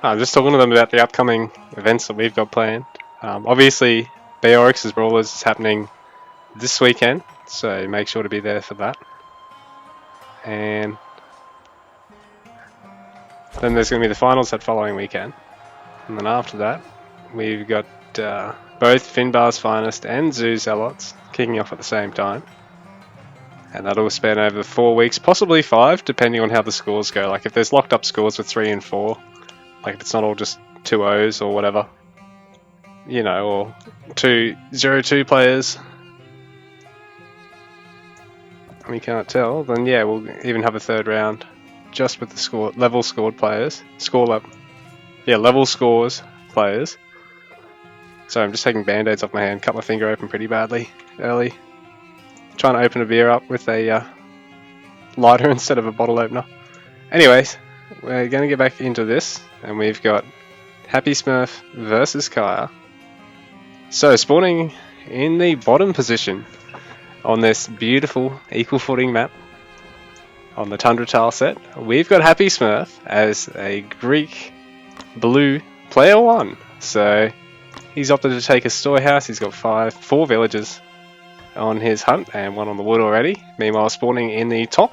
I'm just talking to them about the upcoming events that we've got planned. Obviously, Beorix's Brawlers is happening this weekend, so make sure to be there for that. And then there's going to be the finals that following weekend. And then after that, we've got both Finbar's Finest and Zoo Zealots kicking off at the same time. And that'll span over 4 weeks, possibly 5, depending on how the scores go. Like if there's locked up scores with 3 and 4, like if it's not all just 2-0s or whatever, you know, or 2-0-2 players, we can't tell, then yeah, we'll even have a third round just with the level scored players. Level scores players. So I'm just taking band-aids off my hand, cut my finger open pretty badly early. Trying to open a beer up with a lighter instead of a bottle opener. Anyways, we're going to get back into this, and we've got HappySmurf versus Kire. So spawning in the bottom position on this beautiful equal footing map on the Tundra tile set, we've got HappySmurf as a Greek blue player 1. So he's opted to take a storehouse. He's got 4 villages on his hunt and 1 on the wood already. Meanwhile, spawning in the top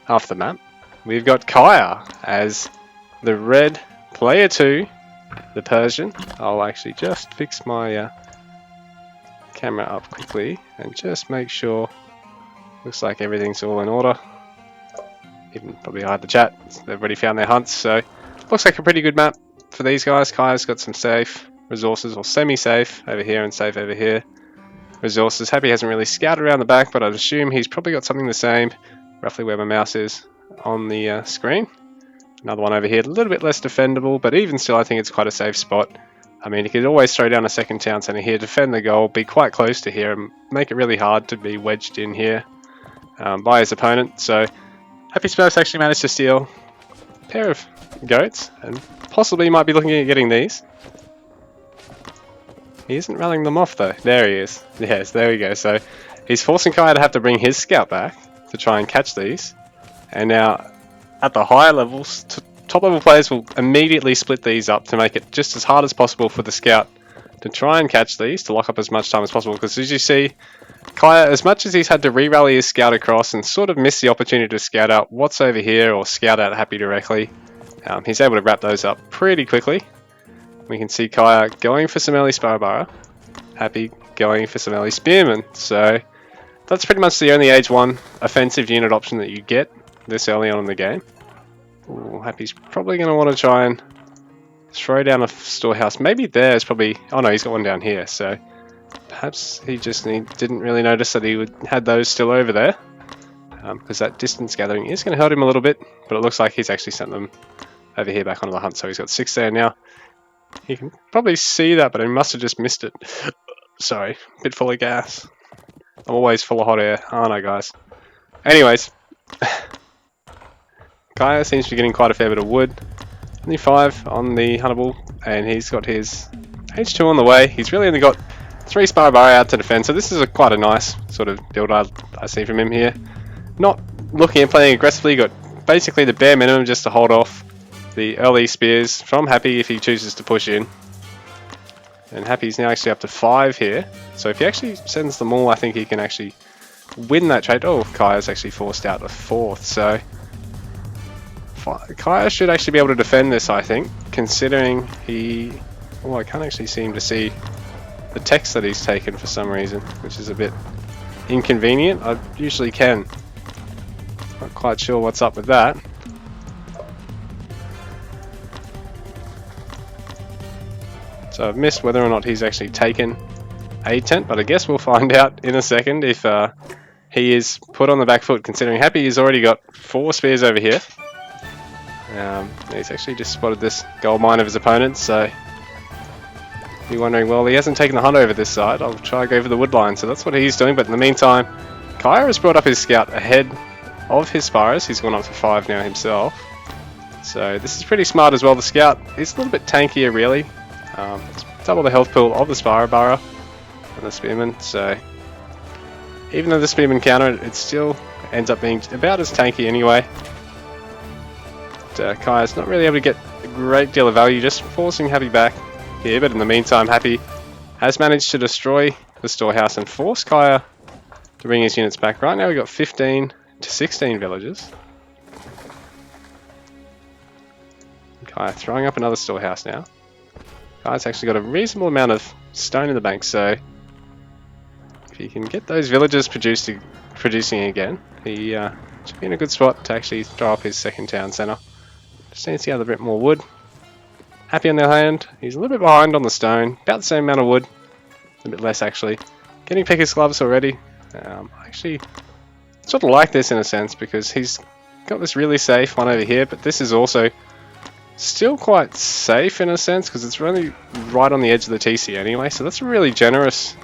half of the map, we've got Kire as the red player 2, the Persian. I'll actually just fix my camera up quickly and just make sure. Looks like everything's all in order. Even probably hide the chat. They've already found their hunts, so looks like a pretty good map for these guys. Kire's got some safe resources, or semi-safe over here and safe over here. Resources. Happy hasn't really scouted around the back, but I'd assume he's probably got something the same, roughly where my mouse is on the screen. Another one over here, a little bit less defendable, but even still I think it's quite a safe spot. I mean, he could always throw down a second town center here, defend the goal, be quite close to here, and make it really hard to be wedged in here by his opponent. So HappySmurf's actually managed to steal a pair of goats, and possibly might be looking at getting these. He isn't rallying them off though. There he is. Yes, there we go. So he's forcing Kire to have to bring his scout back to try and catch these. And now at the higher levels, top level players will immediately split these up to make it just as hard as possible for the scout to try and catch these, to lock up as much time as possible. Because as you see, Kire, as much as he's had to re-rally his scout across and sort of miss the opportunity to scout out what's over here or scout out Happy directly, he's able to wrap those up pretty quickly. We can see Kire going for some early Sparabara, Happy going for some early Spearman. So that's pretty much the only Age 1 offensive unit option that you get this early on in the game. Ooh, Happy's probably going to want to try and throw down a storehouse. Maybe there's probably... Oh no, he's got one down here. So perhaps he just didn't really notice that he had those still over there. Because that distance gathering is going to hurt him a little bit. But it looks like he's actually sent them over here back onto the hunt. So he's got 6 there now. You can probably see that, but I must have just missed it. Sorry, a bit full of gas. I'm always full of hot air, aren't I, guys? Anyways, Kire seems to be getting quite a fair bit of wood. Only 5 on the huntable, and he's got his H2 on the way. He's really only got 3 Sparabari out to defend, so this is quite a nice sort of build I see from him here. Not looking at playing aggressively, got basically the bare minimum just to hold off the early spears from Happy if he chooses to push in. And Happy's now actually up to 5 here. So if he actually sends them all, I think he can actually win that trade. Oh, Kire's actually forced out a 4th. So Kire should actually be able to defend this, I think, considering he... Oh, I can't actually seem to see the text that he's taken for some reason, which is a bit inconvenient. I usually can. Not quite sure what's up with that. So I've missed whether or not he's actually taken a tent, but I guess we'll find out in a second if he is put on the back foot, considering Happy has already got 4 spears over here. He's actually just spotted this gold mine of his opponent, so you're wondering, well, he hasn't taken the hunt over this side. I'll try to go for the wood line, so that's what he's doing. But in the meantime, Kire has brought up his scout ahead of his Spires. He's gone up to 5 now himself. So this is pretty smart as well. The scout is a little bit tankier, really. It's double the health pool of the Sparabara and the Spearman, so even though the Spearman counter, it still ends up being about as tanky anyway. But Kire's not really able to get great deal of value, just forcing Happy back here. But in the meantime, Happy has managed to destroy the storehouse and force Kire to bring his units back. Right now we've got 15 to 16 villagers. Kire throwing up another storehouse now. Kire's actually got a reasonable amount of stone in the bank, so if he can get those villagers producing again, he should be in a good spot to actually throw up his second town centre. Just needs to gather a bit more wood. Happy on the other hand, he's a little bit behind on the stone, about the same amount of wood, a bit less actually. Getting picker's gloves already. Actually, sort of like this in a sense because he's got this really safe one over here, but this is also still quite safe in a sense because it's really right on the edge of the TC anyway, so that's a really generous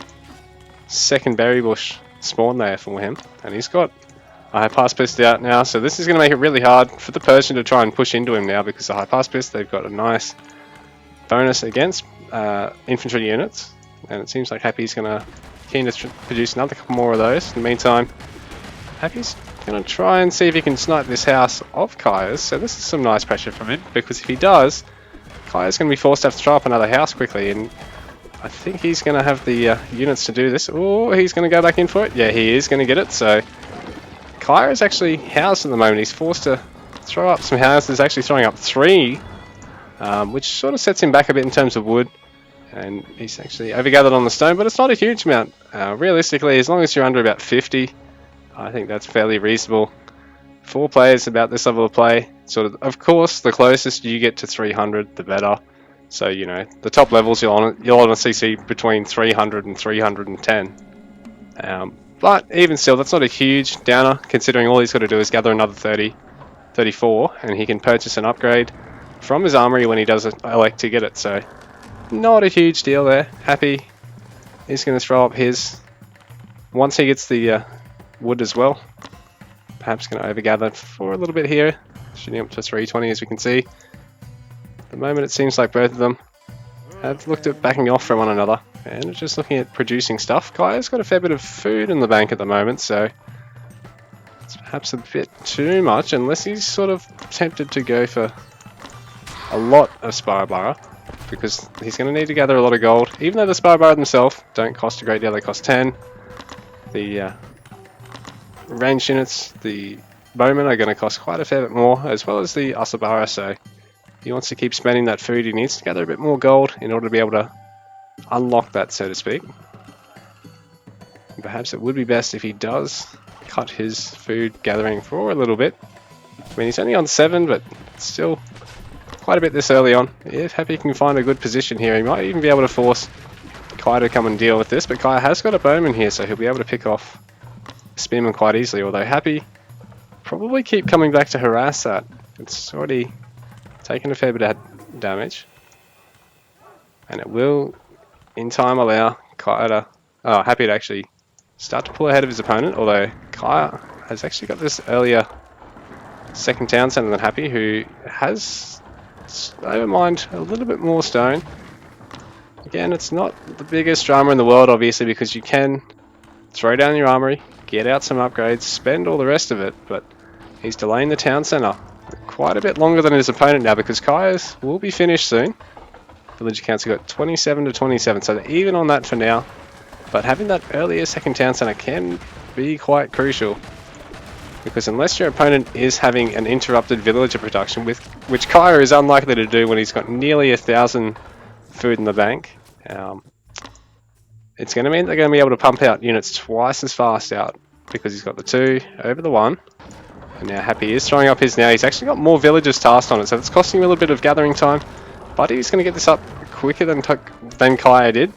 second berry bush spawn there for him. And he's got a high pass pist out now, so this is going to make it really hard for the Persian to try and push into him now because the high pass pist, they've got a nice bonus against infantry units, and it seems like Happy's going to keen to produce another couple more of those. In the meantime, Happy's going to try and see if he can snipe this house of Kire's, so this is some nice pressure from him, because if he does, Kire's going to be forced to have to throw up another house quickly, and I think he's going to have the units to do this. Oh, he's going to go back in for it. Yeah, he is going to get it, so Kire is actually housed at the moment. He's forced to throw up some houses, actually throwing up 3, which sort of sets him back a bit in terms of wood. And he's actually overgathered on the stone, but it's not a huge amount. Realistically, as long as you're under about 50, I think that's fairly reasonable. 4 players about this level of play. Of course, the closest you get to 300, the better. So, you know, the top levels you'll honestly see between 300 and 310. But even still, that's not a huge downer, considering all he's got to do is gather another 34, and he can purchase an upgrade from his armory when he does elect to get it. So, not a huge deal there. Happy is going to throw up his once he gets the wood as well. Perhaps going to overgather for a little bit here, shooting up to 320 as we can see. At the moment it seems like both of them have looked at backing off from one another and are just looking at producing stuff. Kire's got a fair bit of food in the bank at the moment, so it's perhaps a bit too much unless he's sort of tempted to go for a lot of Spybar, because he's going to need to gather a lot of gold, even though the Spybar themselves don't cost a great deal. They cost 10. The ranged units, the bowmen, are going to cost quite a fair bit more, as well as the Asabara, so he wants to keep spending that food. He needs to gather a bit more gold in order to be able to unlock that, so to speak. And perhaps it would be best if he does cut his food gathering for a little bit. I mean, he's only on 7, but still quite a bit this early on. If Happy can find a good position here, he might even be able to force Kire to come and deal with this, but Kire has got a bowman here, so he'll be able to pick off Spearman quite easily, although Happy probably keep coming back to harass that. It's already taken a fair bit of damage, and it will in time allow Kire to, Happy to actually start to pull ahead of his opponent, although Kire has actually got this earlier second town centre than Happy, who has overmined a little bit more stone. Again, it's not the biggest drama in the world, obviously, because you can throw down your armory, get out some upgrades, spend all the rest of it, but he's delaying the town centre quite a bit longer than his opponent now, because Kire's will be finished soon. Village council got 27 to 27, so they're even on that for now, but having that earlier second town centre can be quite crucial, because unless your opponent is having an interrupted villager production, which Kire is unlikely to do when he's got nearly 1,000 food in the bank, it's going to mean they're going to be able to pump out units twice as fast out, because he's got the 2 over the 1. And now Happy is throwing up his now. He's actually got more villagers tasked on it, so it's costing him a little bit of gathering time. But he's going to get this up quicker than Kire did,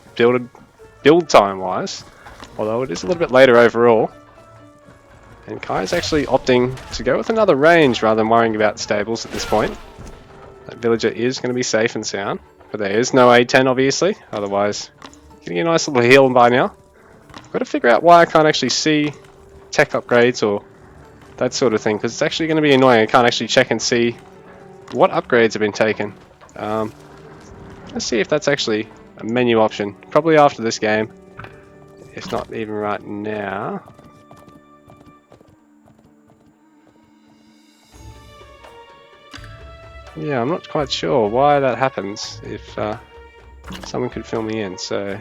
build time wise. Although it is a little bit later overall. And Kire's actually opting to go with another range rather than worrying about stables at this point. That villager is going to be safe and sound. But there is no A10 obviously, otherwise getting a nice little heal by now. I've got to figure out why I can't actually see tech upgrades or that sort of thing, because it's actually going to be annoying. I can't actually check and see what upgrades have been taken. Let's see if that's actually a menu option. Probably after this game, if not even right now. Yeah, I'm not quite sure why that happens. If someone could fill me in, so.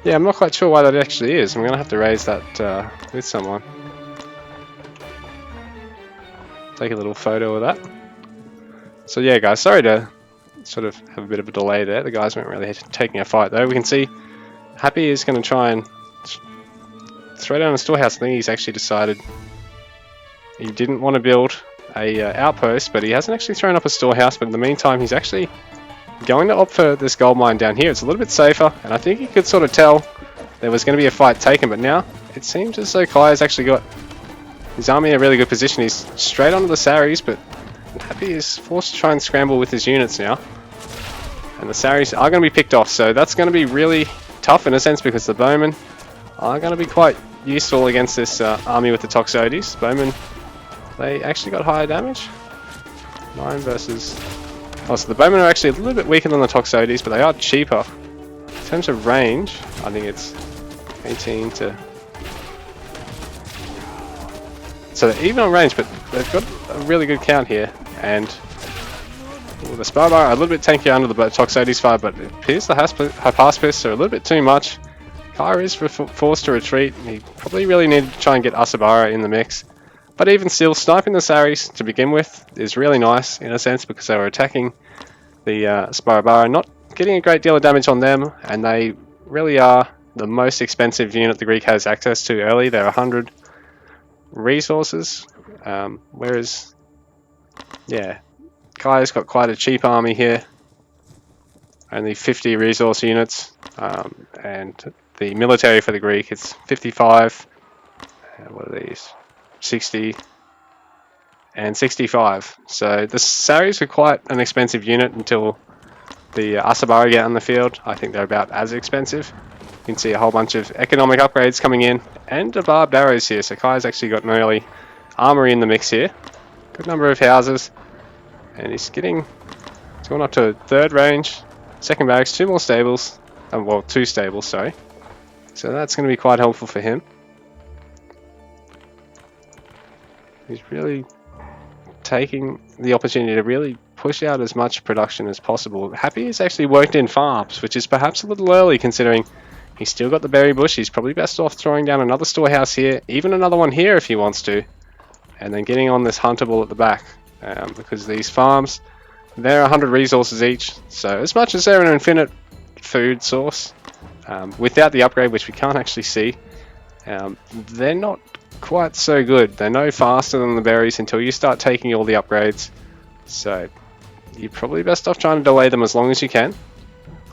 Yeah, I'm not quite sure why that actually is. I'm going to have to raise that with someone. Take a little photo of that. So yeah, guys, sorry to sort of have a bit of a delay there. The guys weren't really taking a fight though. We can see Happy is going to try and throw down a storehouse. I think he's actually decided he didn't want to build a outpost, but he hasn't actually thrown up a storehouse. But in the meantime, he's actually going to opt for this gold mine down here. It's a little bit safer, and I think he could sort of tell there was going to be a fight taken. But now it seems as though Kire's actually got his army in a really good position. He's straight onto the Saris, but Happy is forced to try and scramble with his units now. And the Saris are going to be picked off, so that's going to be really tough in a sense because the Bowmen are going to be quite useful against this army with the Toxotes. Bowmen, they actually got higher damage. 9 versus... Oh, so the Bowmen are actually a little bit weaker than the Toxotes, but they are cheaper. In terms of range, I think it's 18 to... So they're even on range, but they've got a really good count here. And the Sparbar are a little bit tankier under the Toxotes fire, but it appears the Hypaspis are a little bit too much. Kire is forced to retreat. He probably really needed to try and get Asabara in the mix. But even still, sniping the Saris to begin with is really nice in a sense because they were attacking the Sparabara, not getting a great deal of damage on them, and they really are the most expensive unit the Greek has access to early. They're 100 resources, whereas, yeah, Kire's got quite a cheap army here, only 50 resource units, and the military for the Greek, it's 55, what are these, 60, and 65. So the Saris are quite an expensive unit until the Asabara get on the field. I think they're about as expensive. You can see a whole bunch of economic upgrades coming in, and the barbed arrows here, so Kire's actually got an early armory in the mix here. Good number of houses, and he's going up to third range, second barracks, 2 more stables, well, 2 stables, sorry. So that's going to be quite helpful for him. He's really taking the opportunity to really push out as much production as possible. Happy has actually worked in farms, which is perhaps a little early considering he's still got the berry bush. He's probably best off throwing down another storehouse here, even another one here if he wants to, and then getting on this huntable at the back, because these farms, they're 100 resources each, so as much as they're an infinite food source, without the upgrade, which we can't actually see, they're not quite so good. They're no faster than the berries until you start taking all the upgrades, so you're probably best off trying to delay them as long as you can.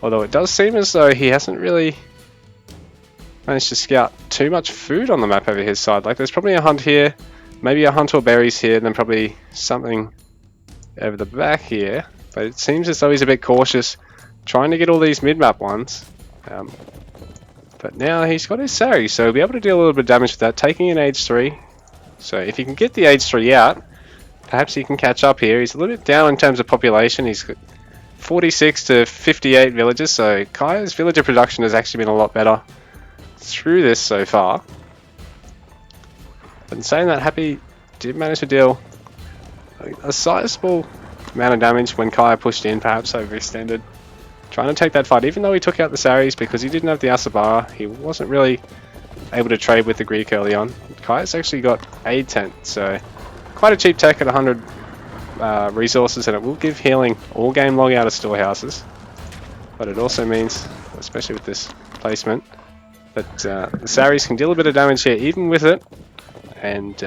Although it does seem as though he hasn't really managed to scout too much food on the map over his side. Like there's probably a hunt here, maybe a hunt or berries here, and then probably something over the back here, but it seems as though he's a bit cautious trying to get all these mid-map ones. But now he's got his Sari, so he'll be able to deal a little bit of damage with that, taking an age 3. So if he can get the age 3 out, perhaps he can catch up here. He's a little bit down in terms of population. He's got 46 to 58 villages, so Kire's villager production has actually been a lot better through this so far. But in saying that, Happy did manage to deal a sizable amount of damage when Kire pushed in, perhaps overextended. Trying to take that fight, even though he took out the Saris because he didn't have the Asabara, he wasn't really able to trade with the Greek early on. Kire's actually got aid tent, so quite a cheap tech at 100 resources, and it will give healing all game long out of storehouses. But it also means, especially with this placement, that the Saris can deal a bit of damage here even with it, and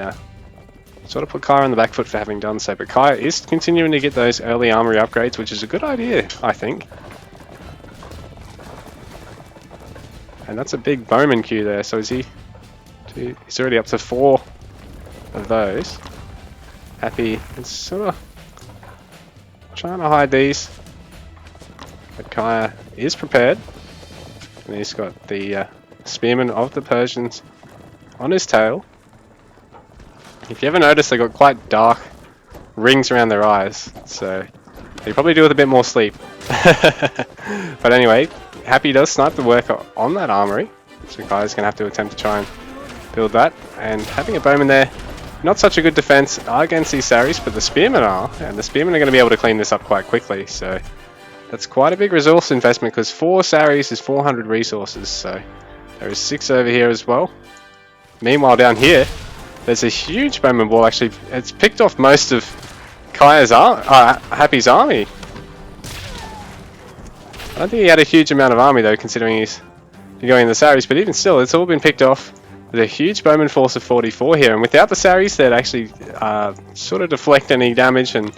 sort of put Kire on the back foot for having done so. But Kire is continuing to get those early armory upgrades, which is a good idea, I think. And that's a big bowman queue there, so he's already up to 4 of those. Happy is sort of trying to hide these, but Kire is prepared, and he's got the spearman of the Persians on his tail. If you ever notice, they got quite dark rings around their eyes, so they probably do with a bit more sleep. But anyway, Happy does snipe the worker on that armory, so Kire's going to have to attempt to try and build that. And having a bowman there, not such a good defense against these Saris, but the spearmen are, and the spearmen are going to be able to clean this up quite quickly. So that's quite a big resource investment, because 4 Saris is 400 resources, so there is 6 over here as well. Meanwhile down here, there's a huge bowman wall. Actually, it's picked off most of Happy's army. I don't think he had a huge amount of army though, considering he's going in the Saris, but even still, it's all been picked off. There's a huge bowman force of 44 here, and without the Saris, they'd actually sort of deflect any damage and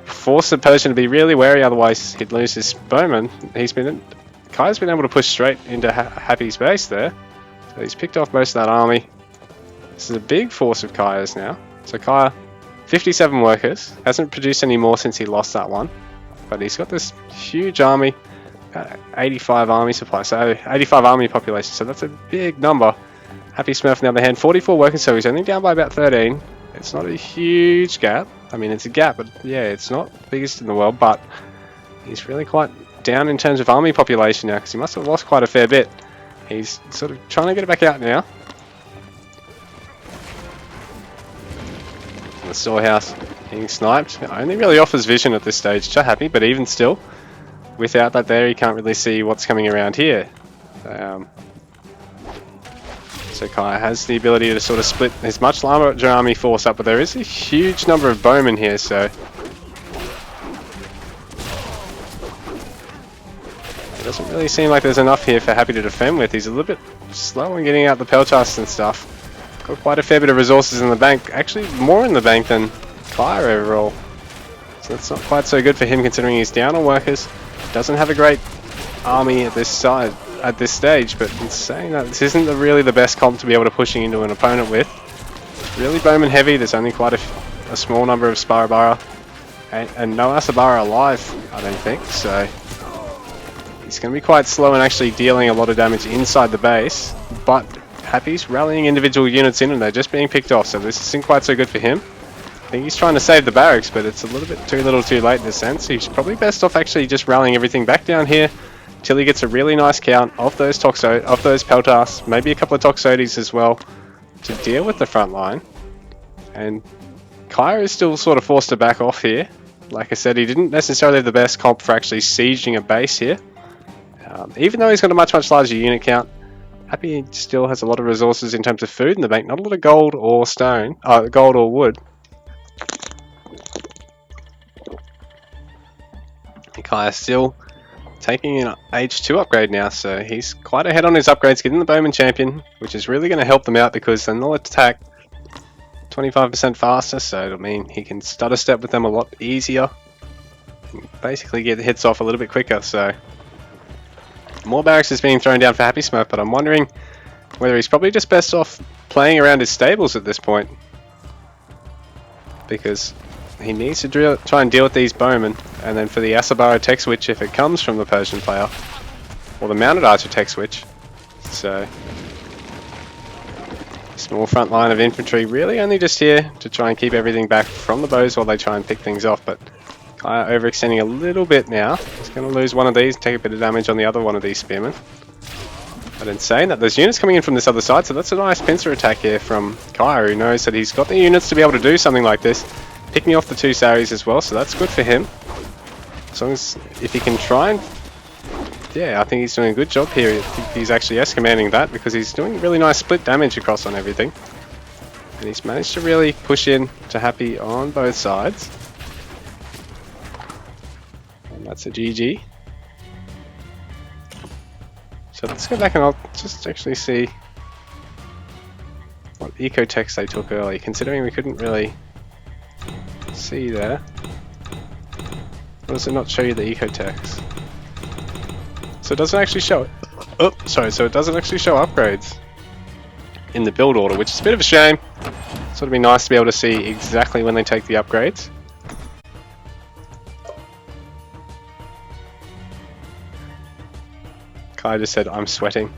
force the Persian to be really wary, otherwise he'd lose his bowman. Kire's been able to push straight into Happy's base there, so he's picked off most of that army. This is a big force of Kire's now. So Kire, 57 workers, hasn't produced any more since he lost that one, but he's got this huge army, 85 army supply, so 85 army population, so that's a big number. HappySmurf on the other hand, 44 workers, so he's only down by about 13. It's not a huge gap. I mean, it's a gap, but yeah, it's not the biggest in the world, but he's really quite down in terms of army population now, because he must have lost quite a fair bit. He's sort of trying to get it back out now. The storehouse being sniped. It only really offers vision at this stage to Happy, but even still, without that there, you can't really see what's coming around here. So Kire has the ability to sort of split his much larger army force up, but there is a huge number of bowmen here, so it doesn't really seem like there's enough here for Happy to defend with. He's a little bit slow in getting out the peltasts and stuff. Got quite a fair bit of resources in the bank, actually more in the bank than Kire overall. So that's not quite so good for him, considering he's down on workers. Doesn't have a great army at this stage, but in saying that, this isn't really the best comp to be able to pushing into an opponent with. It's really bowman heavy. There's only quite a small number of Sparabara, and no Asabara alive, I don't think, so he's going to be quite slow in actually dealing a lot of damage inside the base, but Happy's rallying individual units in and they're just being picked off, so this isn't quite so good for him. I think he's trying to save the barracks, but it's a little bit too little too late in a sense. He's probably best off actually just rallying everything back down here till he gets a really nice count of those peltasts, maybe a couple of Toxotes as well, to deal with the front line. And Kire is still sort of forced to back off here. Like I said, he didn't necessarily have the best comp for actually sieging a base here. Even though he's got a much larger unit count, Happy still has a lot of resources in terms of food in the bank, not a lot of gold or stone, gold or wood. Kire's still taking an H2 upgrade now, so he's quite ahead on his upgrades, getting the Bowman Champion, which is really going to help them out because then they'll attack 25% faster, so it'll mean he can stutter step with them a lot easier. Basically get the hits off a little bit quicker, so more barracks is being thrown down for HappySmurf, but I'm wondering whether he's probably just best off playing around his stables at this point, because he needs to try and deal with these bowmen, and then for the Asabara tech switch if it comes from the Persian player, or the mounted archer tech switch. So small front line of infantry really only just here to try and keep everything back from the bows while they try and pick things off, but overextending a little bit now. He's going to lose one of these and take a bit of damage on the other one of these spearmen. But in saying that, there's units coming in from this other side, so that's a nice pincer attack here from Kire, who knows that he's got the units to be able to do something like this. Picking off the 2 Saris as well, so that's good for him. As long as, if he can try and... Yeah, I think he's doing a good job here. I think he's actually S-commanding that, because he's doing really nice split damage across on everything. And he's managed to really push in to Happy on both sides. And that's a GG. So let's go back and I'll just actually see what eco-techs they took early, considering we couldn't really see there. Why does it not show you the eco-techs? So it doesn't actually show it. Oh, sorry, so it doesn't actually show upgrades in the build order, which is a bit of a shame. So it'd be nice to be able to see exactly when they take the upgrades. Kai just said, I'm sweating.